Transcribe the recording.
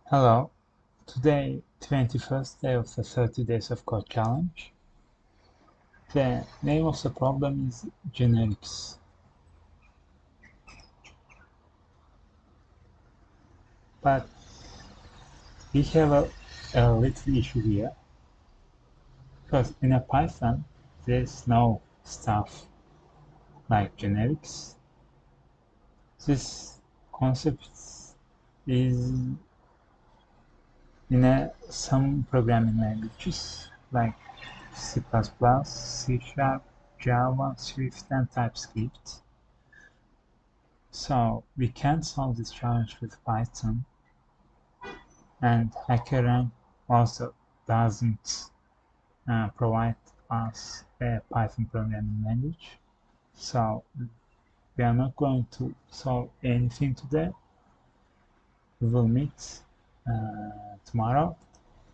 Hello, today 21st day of the 30 days of code challenge. The name of the problem is generics. But we have a little issue here because in a Python there's no stuff like generics. This concept is in some programming languages like C++, C#, Java, Swift, and TypeScript. So we can't solve this challenge with Python, and HackerRank also doesn't provide us a Python programming language. So we are not going to solve anything today. We will meet tomorrow